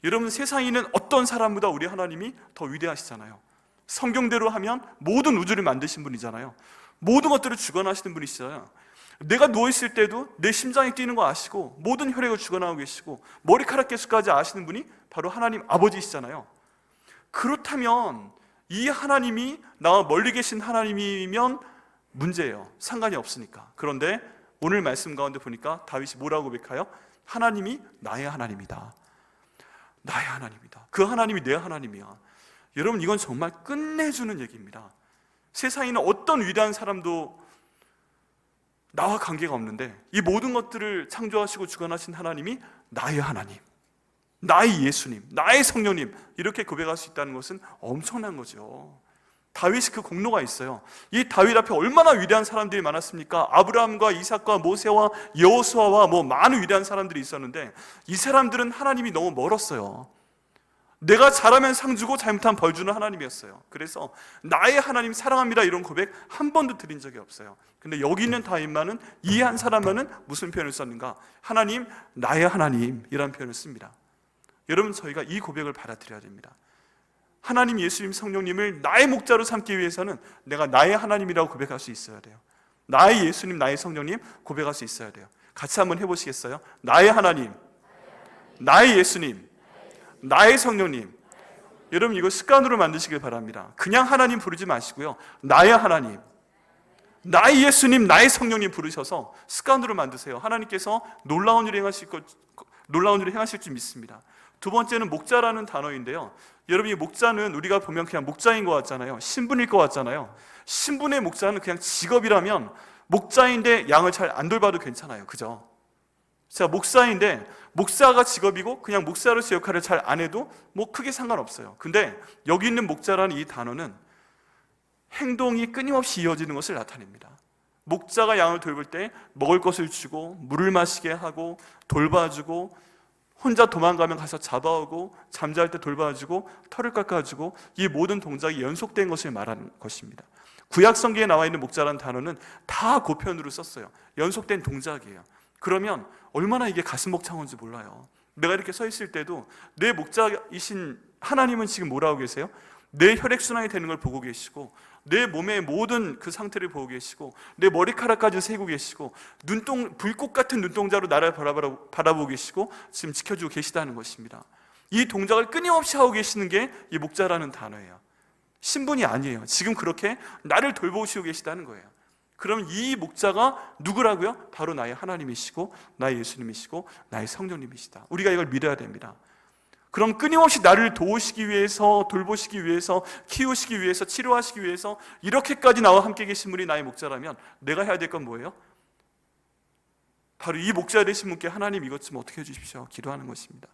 여러분 세상에 있는 어떤 사람보다 우리 하나님이 더 위대하시잖아요. 성경대로 하면 모든 우주를 만드신 분이잖아요. 모든 것들을 주관하시는 분이시잖아요. 내가 누워있을 때도 내 심장이 뛰는 거 아시고 모든 혈액을 주관하고 계시고 머리카락 개수까지 아시는 분이 바로 하나님 아버지시잖아요. 그렇다면 이 하나님이 나와 멀리 계신 하나님이면 문제예요. 상관이 없으니까. 그런데 오늘 말씀 가운데 보니까 다윗이 뭐라고 고백해요? 하나님이 나의 하나님이다. 나의 하나님이다. 그 하나님이 내 하나님이야. 여러분 이건 정말 끝내주는 얘기입니다. 세상에 있는 어떤 위대한 사람도 나와 관계가 없는데 이 모든 것들을 창조하시고 주관하신 하나님이 나의 하나님, 나의 예수님, 나의 성령님 이렇게 고백할 수 있다는 것은 엄청난 거죠. 다윗이 그 공로가 있어요. 이 다윗 앞에 얼마나 위대한 사람들이 많았습니까? 아브라함과 이삭과 모세와 여호수아와 뭐 많은 위대한 사람들이 있었는데 이 사람들은 하나님이 너무 멀었어요. 내가 잘하면 상 주고 잘못하면 벌 주는 하나님이었어요. 그래서 나의 하나님 사랑합니다 이런 고백 한 번도 드린 적이 없어요. 근데 여기 있는 다윗만은 이 한 사람만은 무슨 표현을 썼는가? 하나님, 나의 하나님이라는 표현을 씁니다. 여러분 저희가 이 고백을 받아들여야 됩니다. 하나님, 예수님, 성령님을 나의 목자로 삼기 위해서는 내가 나의 하나님이라고 고백할 수 있어야 돼요. 나의 예수님, 나의 성령님 고백할 수 있어야 돼요. 같이 한번 해보시겠어요? 나의 하나님, 나의 예수님, 나의 성령님. 여러분 이거 습관으로 만드시길 바랍니다. 그냥 하나님 부르지 마시고요. 나의 하나님, 나의 예수님, 나의 성령님 부르셔서 습관으로 만드세요. 하나님께서 놀라운 일을 행하실 줄 믿습니다. 두 번째는 목자라는 단어인데요. 여러분 이 목자는 우리가 보면 그냥 목자인 것 같잖아요. 신분일 것 같잖아요. 신분의 목자는 그냥 직업이라면 목자인데 양을 잘 안 돌봐도 괜찮아요. 그죠? 자, 목사인데 목사가 직업이고 그냥 목사로서 역할을 잘 안 해도 뭐 크게 상관없어요. 근데 여기 있는 목자라는 이 단어는 행동이 끊임없이 이어지는 것을 나타냅니다. 목자가 양을 돌볼 때 먹을 것을 주고 물을 마시게 하고 돌봐주고 혼자 도망가면 가서 잡아오고 잠잘 때 돌봐주고 털을 깎아주고 이 모든 동작이 연속된 것을 말하는 것입니다. 구약 성경에 나와 있는 목자라는 단어는 다 고편으로 썼어요. 연속된 동작이에요. 그러면 얼마나 이게 가슴 벅찬 건지 몰라요. 내가 이렇게 서 있을 때도 내 목자이신 하나님은 지금 뭐라고 계세요? 내 혈액순환이 되는 걸 보고 계시고 내 몸의 모든 그 상태를 보고 계시고 내 머리카락까지 세고 계시고 불꽃 같은 눈동자로 나를 바라보고 계시고 지금 지켜주고 계시다는 것입니다. 이 동작을 끊임없이 하고 계시는 게 이 목자라는 단어예요. 신분이 아니에요. 지금 그렇게 나를 돌보시고 계시다는 거예요. 그럼 이 목자가 누구라고요? 바로 나의 하나님이시고 나의 예수님이시고 나의 성령님이시다. 우리가 이걸 믿어야 됩니다. 그럼 끊임없이 나를 도우시기 위해서, 돌보시기 위해서, 키우시기 위해서, 치료하시기 위해서 이렇게까지 나와 함께 계신 분이 나의 목자라면 내가 해야 될 건 뭐예요? 바로 이 목자 되신 분께 하나님 이것 좀 어떻게 해주십시오 기도하는 것입니다.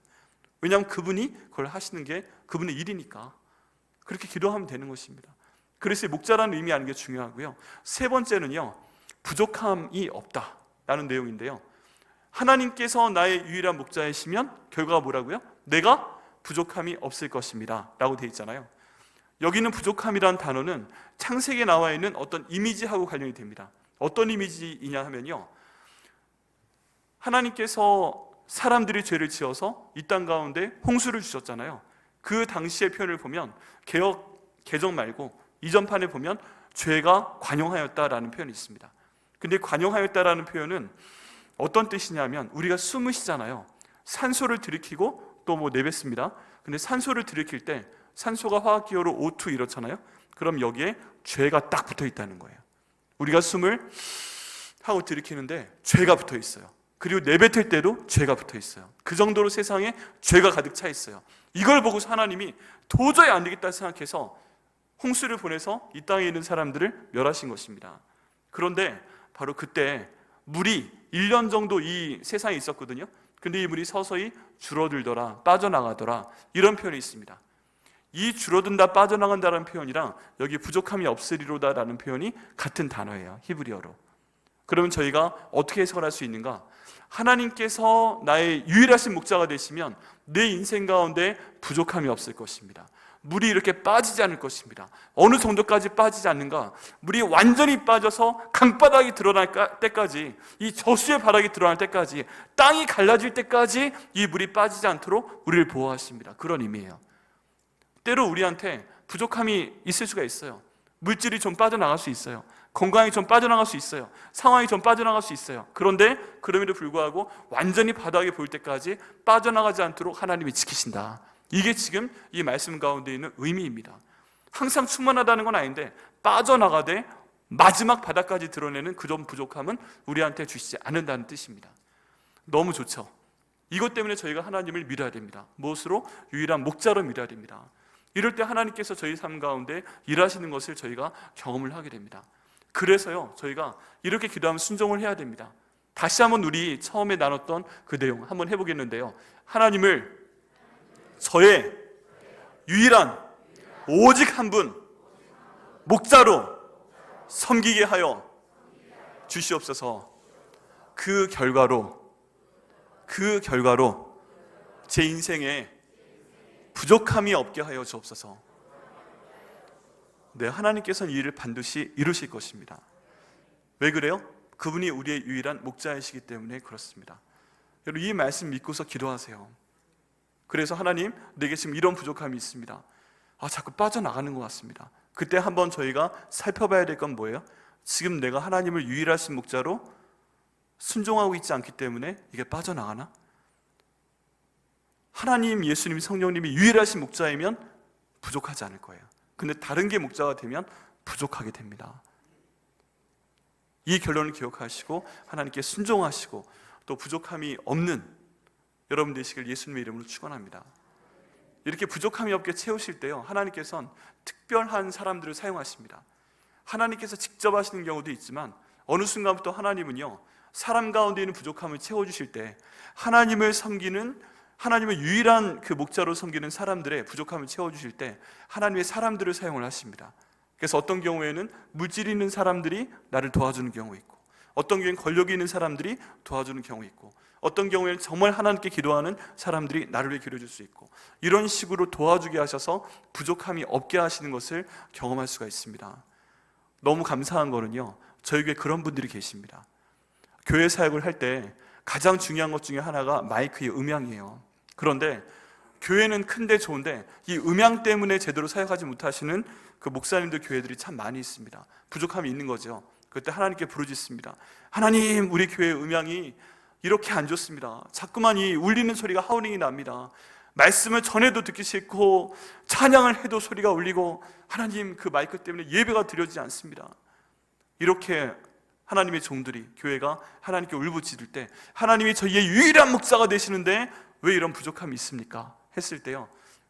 왜냐하면 그분이 그걸 하시는 게 그분의 일이니까 그렇게 기도하면 되는 것입니다. 그래서 목자라는 의미 아는 게 중요하고요. 세 번째는요, 부족함이 없다라는 내용인데요. 하나님께서 나의 유일한 목자이시면 결과가 뭐라고요? 내가 부족함이 없을 것입니다 라고 되어 있잖아요. 여기는 부족함이라는 단어는 창세기에 나와 있는 어떤 이미지하고 관련이 됩니다. 어떤 이미지이냐 하면요, 하나님께서 사람들이 죄를 지어서 이 땅 가운데 홍수를 주셨잖아요. 그 당시의 표현을 보면 개정 말고 이전판에 보면 죄가 관용하였다라는 표현이 있습니다. 근데 관용하였다라는 표현은 어떤 뜻이냐면, 우리가 숨을 쉬잖아요. 산소를 들이키고 또 내뱉습니다. 근데 산소를 들이킬 때 산소가 화학기호로 O2 이렇잖아요. 그럼 여기에 죄가 딱 붙어 있다는 거예요. 우리가 숨을 하고 들이키는데 죄가 붙어 있어요. 그리고 내뱉을 때도 죄가 붙어 있어요. 그 정도로 세상에 죄가 가득 차 있어요. 이걸 보고서 하나님이 도저히 안 되겠다 생각해서 홍수를 보내서 이 땅에 있는 사람들을 멸하신 것입니다. 그런데 바로 그때 물이 1년 정도 이 세상에 있었거든요. 근데 이 물이 서서히 줄어들더라, 빠져나가더라, 이런 표현이 있습니다. 이 줄어든다, 빠져나간다라는 표현이랑 여기 부족함이 없으리로다라는 표현이 같은 단어예요, 히브리어로. 그러면 저희가 어떻게 해석을 할 수 있는가? 하나님께서 나의 유일하신 목자가 되시면 내 인생 가운데 부족함이 없을 것입니다. 물이 이렇게 빠지지 않을 것입니다. 어느 정도까지 빠지지 않는가? 물이 완전히 빠져서 강바닥이 드러날 때까지, 이 저수의 바닥이 드러날 때까지, 땅이 갈라질 때까지 이 물이 빠지지 않도록 우리를 보호하십니다. 그런 의미예요. 때로 우리한테 부족함이 있을 수가 있어요. 물질이 좀 빠져나갈 수 있어요. 건강이 좀 빠져나갈 수 있어요. 상황이 좀 빠져나갈 수 있어요. 그런데 그럼에도 불구하고 완전히 바닥에 보일 때까지 빠져나가지 않도록 하나님이 지키신다. 이게 지금 이 말씀 가운데 있는 의미입니다. 항상 충만하다는 건 아닌데 빠져나가되 마지막 바닥까지 드러내는 그런 부족함은 우리한테 주시지 않는다는 뜻입니다. 너무 좋죠. 이것 때문에 저희가 하나님을 믿어야 됩니다. 무엇으로? 유일한 목자로 믿어야 됩니다. 이럴 때 하나님께서 저희 삶 가운데 일하시는 것을 저희가 경험을 하게 됩니다. 그래서요, 저희가 이렇게 기도하면 순종을 해야 됩니다. 다시 한번 우리 처음에 나눴던 그 내용 한번 해보겠는데요, 하나님을 저의 유일한 오직 한 분 목자로 섬기게 하여 주시옵소서. 그 결과로 제 인생에 부족함이 없게 하여 주옵소서. 네, 하나님께서는 이 일을 반드시 이루실 것입니다. 왜 그래요? 그분이 우리의 유일한 목자이시기 때문에 그렇습니다. 여러분, 이 말씀 믿고서 기도하세요. 그래서 하나님, 내게 지금 이런 부족함이 있습니다. 자꾸 빠져나가는 것 같습니다. 그때 한번 저희가 살펴봐야 될 건 뭐예요? 지금 내가 하나님을 유일하신 목자로 순종하고 있지 않기 때문에 이게 빠져나가나? 하나님, 예수님, 성령님이 유일하신 목자이면 부족하지 않을 거예요. 근데 다른 게 목자가 되면 부족하게 됩니다. 이 결론을 기억하시고 하나님께 순종하시고 또 부족함이 없는 여러분 되시길 예수님의 이름으로 축원합니다. 이렇게 부족함이 없게 채우실 때요, 하나님께서는 특별한 사람들을 사용하십니다. 하나님께서 직접 하시는 경우도 있지만 어느 순간부터 하나님은요, 사람 가운데 있는 부족함을 채워주실 때 하나님을 섬기는, 하나님을 유일한 그 목자로 섬기는 사람들의 부족함을 채워주실 때 하나님의 사람들을 사용을 하십니다. 그래서 어떤 경우에는 물질이 있는 사람들이 나를 도와주는 경우 있고, 어떤 경우에는 권력이 있는 사람들이 도와주는 경우 있고, 어떤 경우에는 정말 하나님께 기도하는 사람들이 나를 위해 기도해 줄 수 있고, 이런 식으로 도와주게 하셔서 부족함이 없게 하시는 것을 경험할 수가 있습니다. 너무 감사한 거는요, 저희 교회에 그런 분들이 계십니다. 교회 사역을 할 때 가장 중요한 것 중에 하나가 마이크의 음향이에요. 그런데 교회는 큰데 좋은데 이 음향 때문에 제대로 사역하지 못하시는 그 목사님들 교회들이 참 많이 있습니다. 부족함이 있는 거죠. 그때 하나님께 부르짖습니다. 하나님, 우리 교회 음향이 이렇게 안 좋습니다. 자꾸만 이 울리는 소리가 하우링이 납니다. 말씀을 전해도 듣기 싫고 찬양을 해도 소리가 울리고, 하나님, 그 마이크 때문에 예배가 드려지지 않습니다. 이렇게 하나님의 종들이, 교회가 하나님께 울부짖을 때 하나님이 저희의 유일한 목자가 되시는데 왜 이런 부족함이 있습니까? 했을 때요,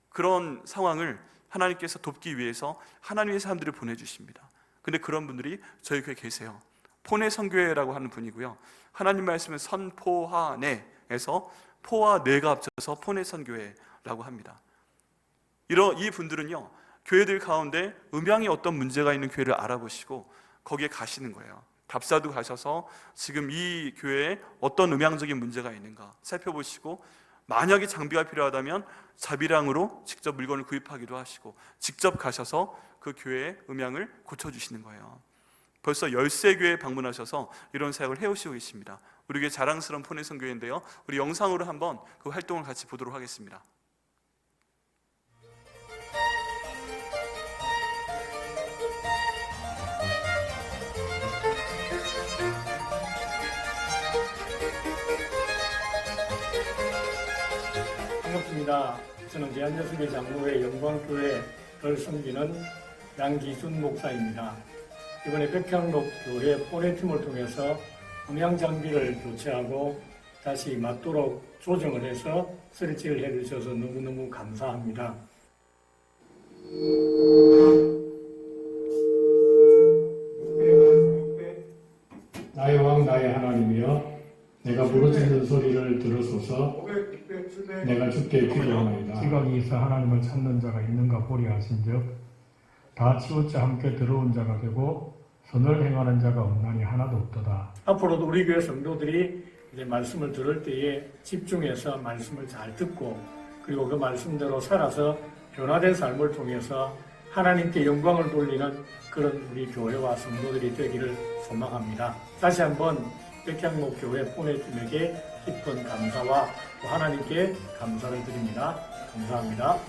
그런 상황을 하나님께서 돕기 위해서 하나님의 사람들을 보내주십니다. 근데 그런 분들이 저희 교회에 계세요. 포내 선교회라고 하는 분이고요, 하나님 말씀은 선포하내에서 포와 내가 합쳐서 포내 선교회라고 합니다. 이 분들은요, 교회들 가운데 음향에 어떤 문제가 있는 교회를 알아보시고 거기에 가시는 거예요. 답사도 가셔서 지금 이 교회에 어떤 음향적인 문제가 있는가 살펴보시고 만약에 장비가 필요하다면 자비랑으로 직접 물건을 구입하기도 하시고 직접 가셔서 그 교회의 음향을 고쳐주시는 거예요. 벌써 13교회 방문하셔서 이런 사역을 해오시고 계십니다. 우리에게 자랑스러운 포내성 교회인데요, 우리 영상으로 한번 그 활동을 같이 보도록 하겠습니다. 반갑습니다. 저는 대한여성교 장로회 영광교회를 섬기는 양기순 목사입니다. 이번에 백향록 교회 포내팀을 통해서 음향 장비를 교체하고 다시 맞도록 조정을 해서 설치를 해주셔서 너무너무 감사합니다. 나의 왕 나의 하나님이여, 내가 부르짖는 소리를 들으소서. 내가 주께 기도하나이다. 지각이 있어 하나님을 찾는 자가 있는가 보리 하신즉 다 치우쳐 함께 들어온 자가 되고 선을 행하는 자가 없나니 하나도 없도다. 앞으로도 우리 교회 성도들이 이제 말씀을 들을 때에 집중해서 말씀을 잘 듣고 그리고 그 말씀대로 살아서 변화된 삶을 통해서 하나님께 영광을 돌리는 그런 우리 교회와 성도들이 되기를 소망합니다. 다시 한번 백향목 교회 포내팀에게 깊은 감사와 또 하나님께 감사를 드립니다. 감사합니다.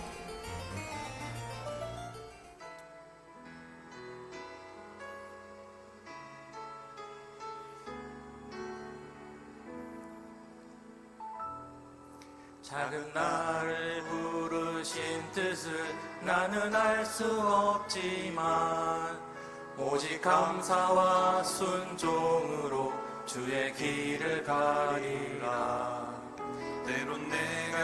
작은 나를 부르신 뜻을 나는 알 수 없지만 오직 감사와 순종으로 주의 길을 가리라. 때론 내가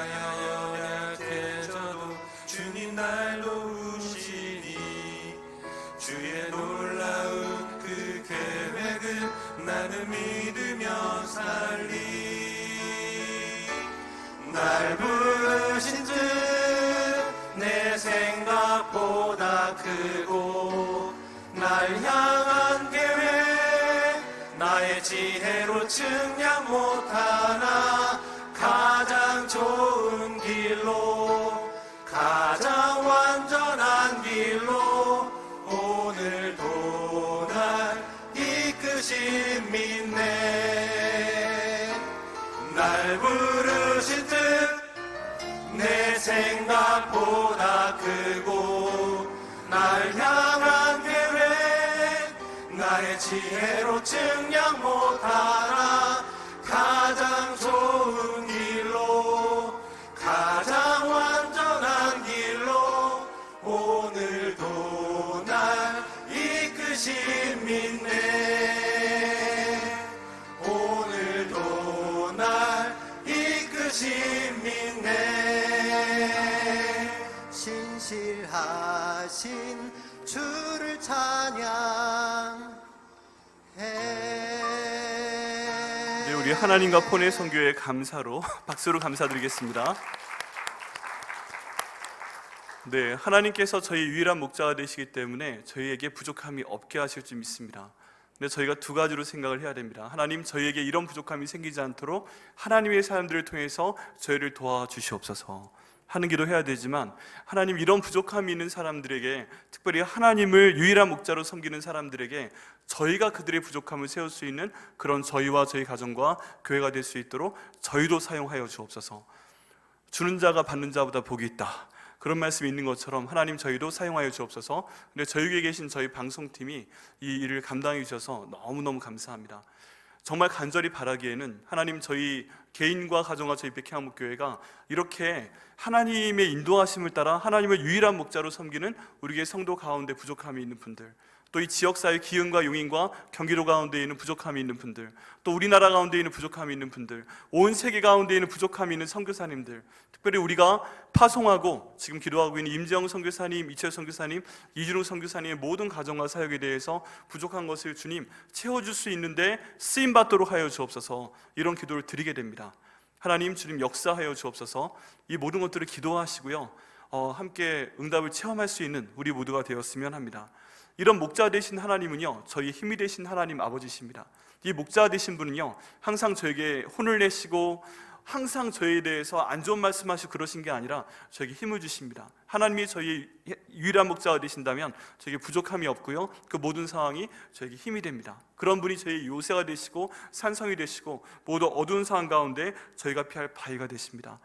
연약해져도 주님 날 도우시니 주의 놀라운 그 계획을 나는 믿으며 살리. 날 부르신 뜻 내 생각보다 크고 날 향한 계획 나의 지혜로 측량 못하나 가장 좋은 길로 가장 완전한 길로 오늘도 날 이끄신 믿네. 날 부르신 뜻 내 생각보다 크고 날 향한 계획 나의 지혜로 측량 못하나 가장 좋은 길로 가장 완전한 길로 오늘도 날 이끄신 믿네. 오늘도 날 이끄신 믿네. 신실하신 주를 찬양해. 네, 우리 하나님과 포내성 교회의 감사로 박수로 감사드리겠습니다. 네, 하나님께서 저희 유일한 목자가 되시기 때문에 저희에게 부족함이 없게 하실 줄 믿습니다. 근데 저희가 두 가지로 생각을 해야 됩니다. 하나님, 저희에게 이런 부족함이 생기지 않도록 하나님의 사람들을 통해서 저희를 도와주시옵소서 하는 기도 해야 되지만, 하나님, 이런 부족함이 있는 사람들에게, 특별히 하나님을 유일한 목자로 섬기는 사람들에게 저희가 그들의 부족함을 세울 수 있는 그런 저희와 저희 가정과 교회가 될 수 있도록 저희도 사용하여 주옵소서. 주는 자가 받는 자보다 복이 있다, 그런 말씀이 있는 것처럼 하나님, 저희도 사용하여 주옵소서. 근데 저희 위에 계신 저희 방송팀이 이 일을 감당해 주셔서 너무너무 감사합니다. 정말 간절히 바라기에는 하나님, 저희 개인과 가정과 저희 백향목교회가 이렇게 하나님의 인도하심을 따라 하나님을 유일한 목자로 섬기는 우리의 성도 가운데 부족함이 있는 분들, 또 이 지역사회 기흥과 용인과 경기도 가운데 있는 부족함이 있는 분들, 또 우리나라 가운데 있는 부족함이 있는 분들, 온 세계 가운데 있는 부족함이 있는 선교사님들, 특별히 우리가 파송하고 지금 기도하고 있는 임재영 선교사님, 이철 선교사님, 이준욱 선교사님의 모든 가정과 사역에 대해서 부족한 것을 주님 채워줄 수 있는데 쓰임받도록 하여 주옵소서. 이런 기도를 드리게 됩니다. 하나님, 주님 역사하여 주옵소서. 이 모든 것들을 기도하시고요, 함께 응답을 체험할 수 있는 우리 모두가 되었으면 합니다. 이런 목자 되신 하나님은요, 저희 힘이 되신 하나님 아버지십니다. 이 목자 되신 분은요, 항상 저에게 혼을 내시고 항상 저희에 대해서 안 좋은 말씀하시고 그러신 게 아니라 저에게 힘을 주십니다. 하나님이 저희 유일한 목자가 되신다면 저에게 부족함이 없고요, 그 모든 상황이 저에게 힘이 됩니다. 그런 분이 저희 요새가 되시고 산성이 되시고 모두 어두운 상황 가운데 저희가 피할 바위가 되십니다.